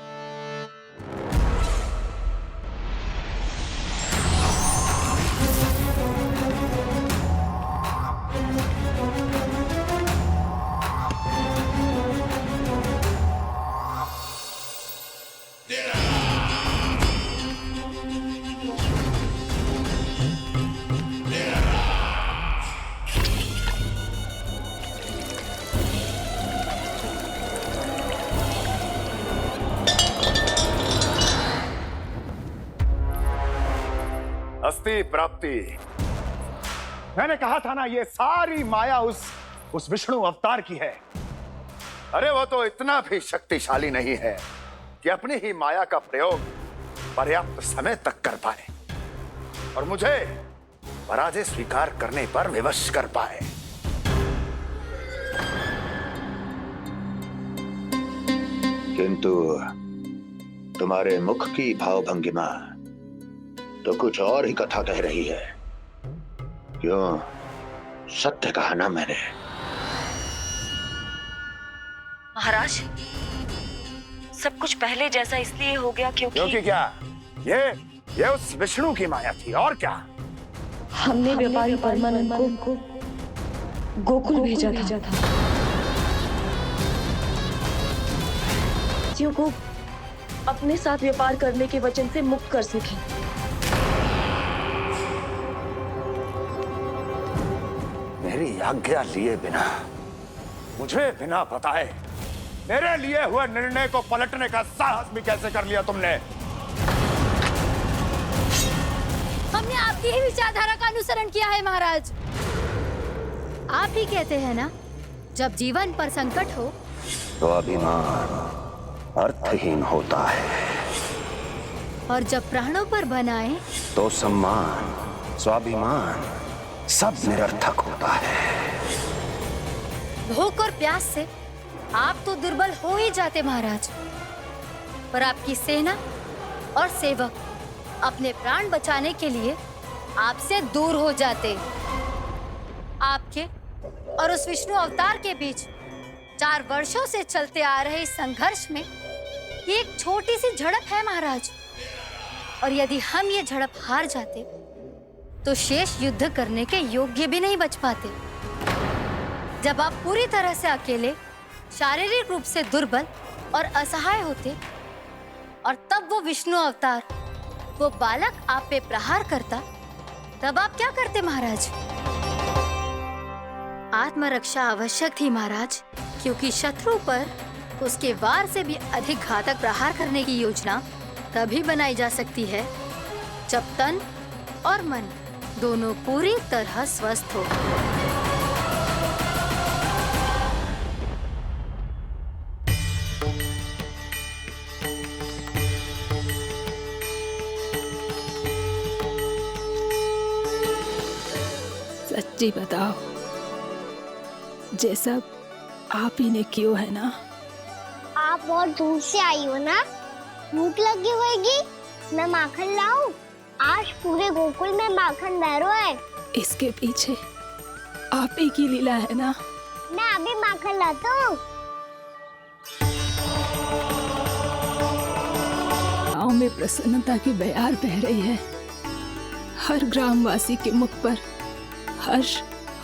प्राप्ति प्राप्ति। मैंने कहा था ना, ये सारी माया उस विष्णु अवतार की है। अरे वो तो इतना भी शक्तिशाली नहीं है कि अपनी ही माया का प्रयोग पर्याप्त समय तक कर पाए और मुझे पराजय स्वीकार करने पर विवश कर पाए। किंतु तुम्हारे मुख की भावभंगिमा तो कुछ और ही कथा कह रही है। क्यों? सत्य कहा ना मैंने। महाराज, सब कुछ पहले जैसा इसलिए हो गया क्योंकि क्या? ये उस विष्णु की माया थी और क्या? हमने व्यापारी परमानंद को गोकुल भेजा था। जियों को अपने साथ व्यापार करने के वचन से मुक्त कर सके। मेरी आज्ञा लिए बिना, मुझे बिना बताए मेरे लिए हुए निर्णय को पलटने का साहस भी कैसे कर लिया तुमने? हमने आपकी ही विचारधारा का अनुसरण किया है महाराज। आप ही कहते हैं ना, जब जीवन पर संकट हो तो अभिमान अर्थहीन होता है, और जब प्राणों पर बनाए तो सम्मान स्वाभिमान सब निरर्थक होता है। भूख और प्यास से आप तो दुर्बल हो ही जाते महाराज, पर आपकी सेना और सेवक अपने प्राण बचाने के लिए आपसे दूर हो जाते। आपके और उस विष्णु अवतार के बीच 4 वर्षों से चलते आ रहे इस संघर्ष में ये एक छोटी सी झड़प है महाराज, और यदि हम ये झड़प हार जाते तो शेष युद्ध करने के योग्य भी नहीं बच पाते। जब आप पूरी तरह से अकेले, शारीरिक रूप से दुर्बल और असहाय होते, और तब वो विष्णु अवतार, वो बालक आप पे प्रहार करता, तब आप क्या करते महाराज? आत्मरक्षा आवश्यक थी महाराज, क्योंकि शत्रु पर उसके वार से भी अधिक घातक प्रहार करने की योजना तभी बनाई जा सकती है जब तन और मन दोनों पूरी तरह स्वस्थ हो। सच्ची बताओ, ये सब आप ही ने क्यों है ना? आप और दूर से आई हो ना, भूख लगी होगी, मैं माखन लाऊं? आज पूरे गोकुल में माखन बह रहा है। इसके पीछे आप ही की लीला है ना? मैं अभी माखन लाता हूँ। गाँव में प्रसन्नता की बयार बह रही है। हर ग्रामवासी के मुख पर हर्ष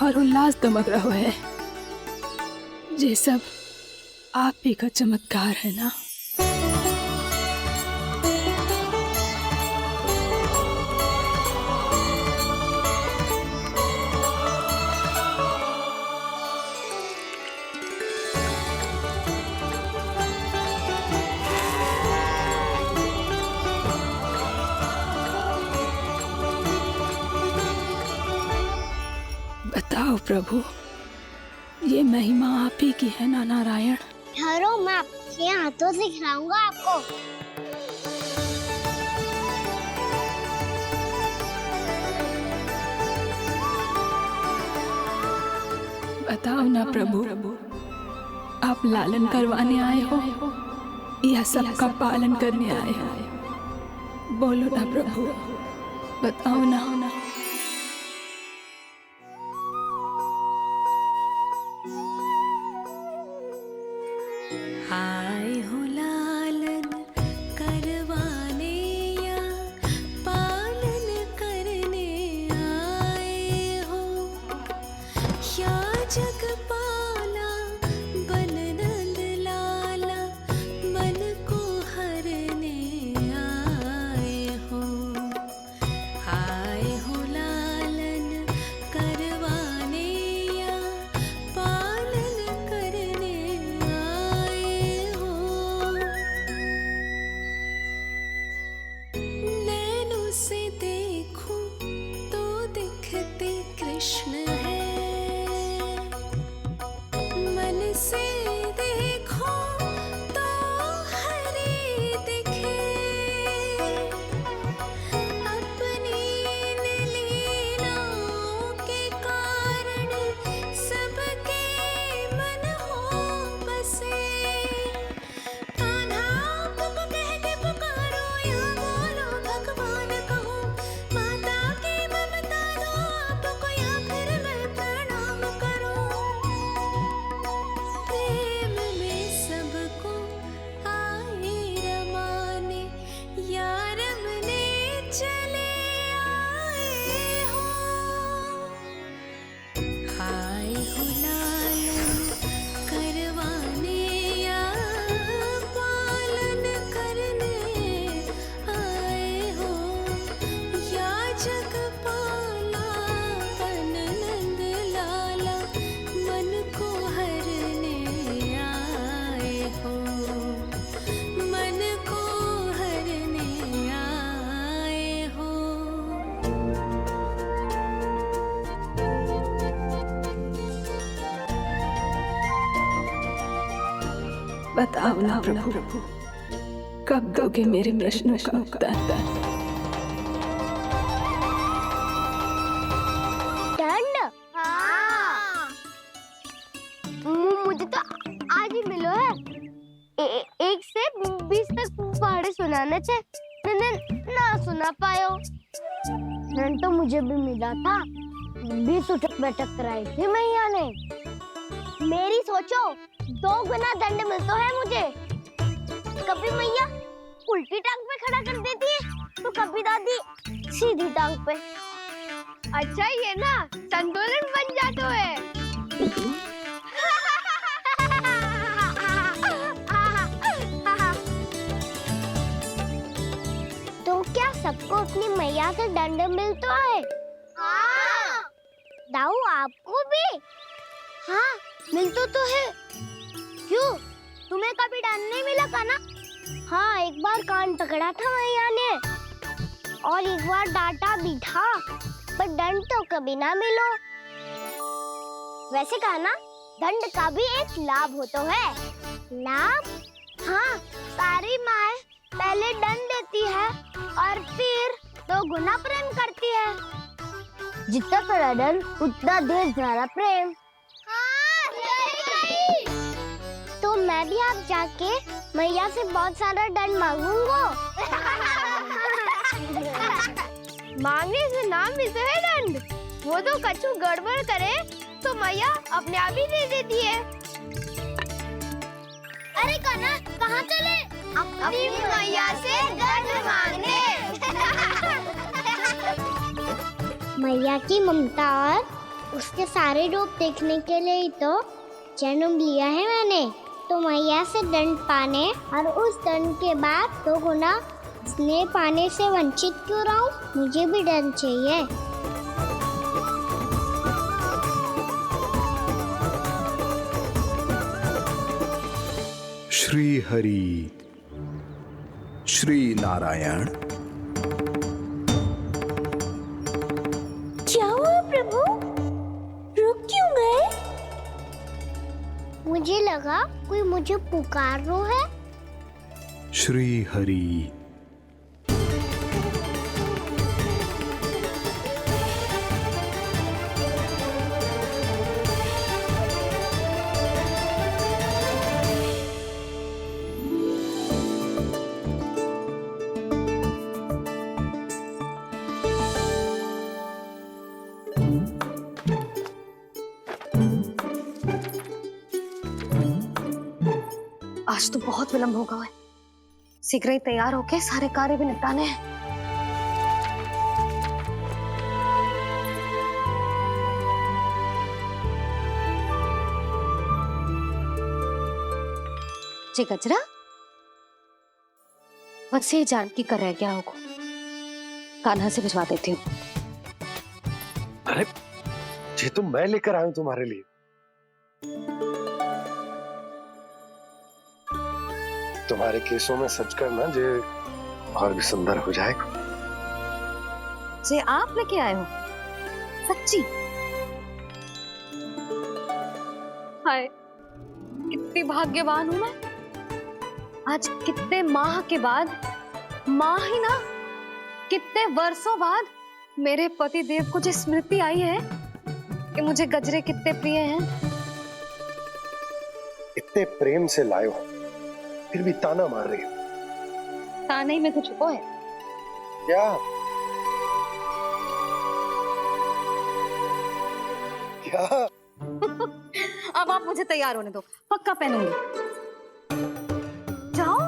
और उल्लास दमक रहा है। ये सब आप ही का चमत्कार है ना? बताओ प्रभु, ये महिमा आप ही की है ना नारायण? ठहरो, मैं आपके हाथों से खिलाऊंगा आपको। बताओ ना प्रभु, आप लालन करवाने आए हो या सबका पालन करने आए हो? बोलो ना प्रभु, बताओ ना। आए हो लालन करवाने या पालन करने आए हो, या जगपाला बन नंद लाला मन को हरने आए हो। आए हो लालन करवाने या पालन करने आए हो। नैनों से देखूं से देखो तो हरे दिखे, अपनी लीलाओं के कारण सबके मन हो बसे। कान्हा आपको कह के पुकारो या बोलो भगवान कहो, माता की ममता दो आपको या फिर मैं प्रणाम करूं। प्रेम में सबको आए रमाने, या रमने चले आए हो। आए हो लालन करवाने या पालन करने आए हो, या जगपाला बन नंद लाला मन को हरने आए हो, मन को हरने आए हो। बताओ ना प्रभु, कब दोगे मेरे प्रश्नों का उत्तर? दंड? हाँ। मुझे तो आज ही मिलो है। 1 से 20 तक पहाड़े सुनाने थे, ना सुना पायो। दंड तो मुझे भी मिला था, 20 उठक बैठक कराई थी मैया ने। मेरी सोचो, 2 गुना दंड मिलता है मुझे। कभी मैया उल्टी टांग पे खड़ा कर देती है, तो कभी दादी सीधी टांग पे। अच्छा ये ना संतुलन बन जाता है। तो क्या सबको अपनी मैया से दंड मिलता है? हाँ। दाऊ आपको भी? हाँ मिलता तो है। क्यों, तुम्हें कभी दंड नहीं मिला था ना? हाँ, एक बार कान पकड़ा था मैया ने और एक बार डांटा भी था, पर दंड तो कभी ना मिलो। वैसे कहा ना, दंड का भी एक लाभ होता है। लाभ? हाँ, सारी माँ पहले दंड देती है और फिर 2 गुना प्रेम करती है। जितना बड़ा दंड उतना ढेर सारा प्रेम। तो मैं भी आप जाके मैया से बहुत सारा दंड मांगूंगा। मांगने से ना मिलते है दंड, वो तो कछु गड़बड़ करे तो मैया अपने आप ही दे देती है। अरे कान्हा, कहाँ चले? अपनी मैया से दंड मांगने। मैया की ममता और उसके सारे रूप देखने के लिए ही तो जन्म लिया है मैंने। तो मैया से दंड पाने और उस दंड के बाद 2 गुना स्नेह पाने से वंचित क्यों रहूं? मुझे भी दंड चाहिए। श्री हरि, श्री नारायण। क्या हुआ प्रभु, रुक क्यों गए? मुझे लगा कोई मुझे पुकार रहा है। श्री हरि। आज तो बहुत विलंब होगा है, शीघ्र ही तैयार होके सारे कार्य भी निपटाने हैं। जी गजरा, बस ये जानकी कर रह गया होगा, कान्हा से भिजवा देती हूँ। अरे ये तो मैं लेकर आया हूं तुम्हारे लिए। तुम्हारे केसों में सच करना जे और भी सुंदर हो जाएगा। जे आप लेके आए हो? सच्ची? हाय, कितनी भाग्यवान हूं मैं। आज कितने माह के बाद, माह ही ना, कितने वर्षों बाद मेरे पति देव को जो स्मृति आई है कि मुझे गजरे कितने प्रिय हैं। इतने प्रेम से लाए हो, फिर भी ताना मार रही हो। ताने में कुछ हो है क्या? क्या? अब आप मुझे तैयार होने दो, पक्का पहनूंगी। जाओ।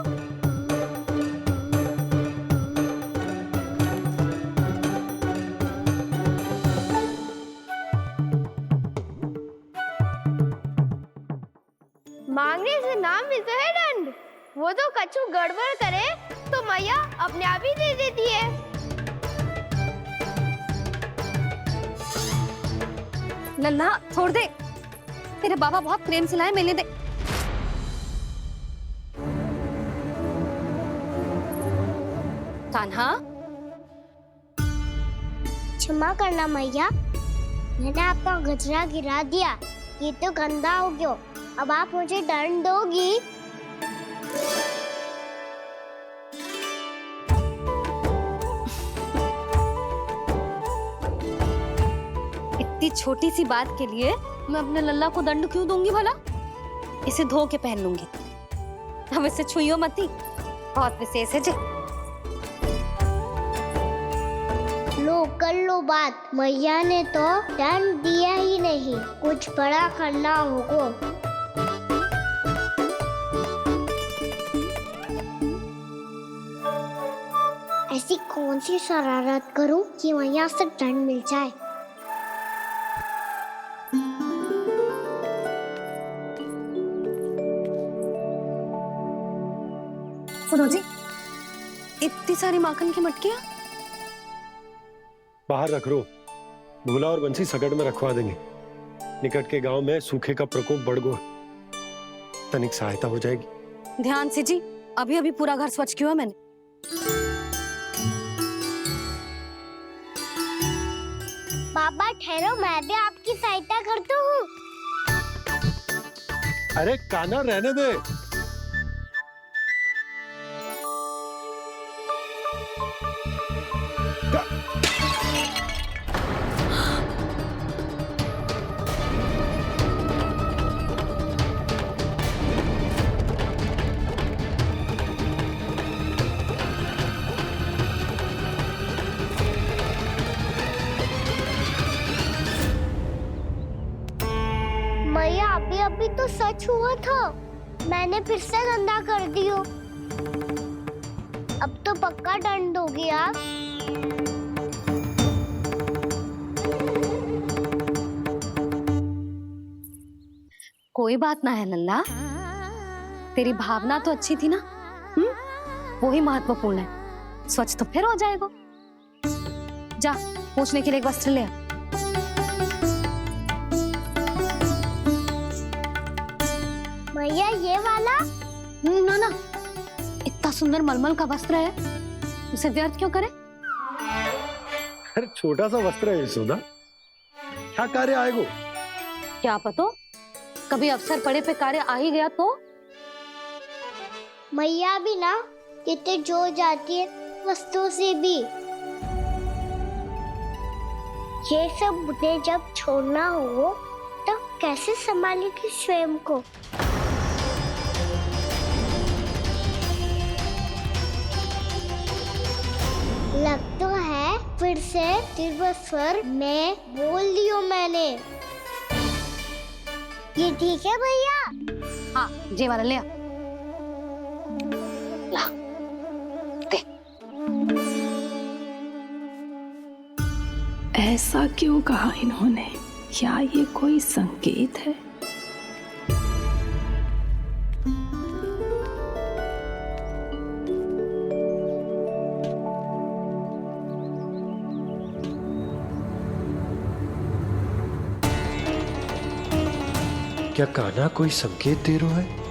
मांगने से नाम मिलता है दंड। वो तो कछु गड़बड़ करे तो मैया अपने आप ही दे देती है। लल्ला छोड़ दे, तेरे बाबा बहुत प्रेम से लाए, मिलने दे। कान्हा, क्षमा करना मैया, मैंने आपका गजरा गिरा दिया, ये तो गंदा हो गया। अब आप मुझे दंड दोगी? इतनी छोटी सी बात के लिए मैं अपने लल्ला को दंड क्यों दूंगी भला? इसे धो के पहन लूंगी। अब इसे छुइयो मती, बहुत विशेष है जी। लो कर लो बात, मैया ने तो दंड दिया ही नहीं, कुछ बड़ा करना होगा। ऐसी कौन सी शरारत करूं कि मैया से दंड मिल जाए? सुनो जी, इतनी सारी माखन की मटकियां बाहर रख रो, भूला और बंसी सकड़ में रखवा देंगे। निकट के गांव में सूखे का प्रकोप बढ़ गया, तनिक सहायता हो जाएगी। ध्यान से जी, अभी अभी पूरा घर स्वच्छ किया मैंने। बाबा ठहरो, मैं भी आपकी सहायता करता हूँ। अरे कान्हा रहने दे। मैया अभी तो सच हुआ था, मैंने फिर से गंदा कर दियो। अब तो पक्का दंड दोगी आप। कोई बात ना है लल्ला, तेरी भावना तो अच्छी थी ना, वही महत्वपूर्ण है। स्वच्छ तो फिर हो जाएगा। जा, पूछने के लिए एक वस्त्र ले आ। भैया ये वाला? ना ना, इतना सुंदर मलमल का वस्त्र है, उसे व्यर्थ क्यों करे? अरे छोटा सा वस्त्र है यशोदा, क्या कार्य आएगा? क्या पता, कभी अवसर पड़े पे कार्य आ ही गया तो? मैया भी ना कितने जो जाती है वस्तुओं से भी। ये सब उन्हें जब छोड़ना हो तो कैसे संभालेगी स्वयं को? लग तो है फिर से तिरस्वर में बोल दियो मैंने। ये ठीक है भैया? हाँ, जे वाला ले आ। ला, दे। ऐसा क्यों कहा इन्होंने? क्या ये कोई संकेत है? क्या कान्हा कोई संकेत दे रहा है?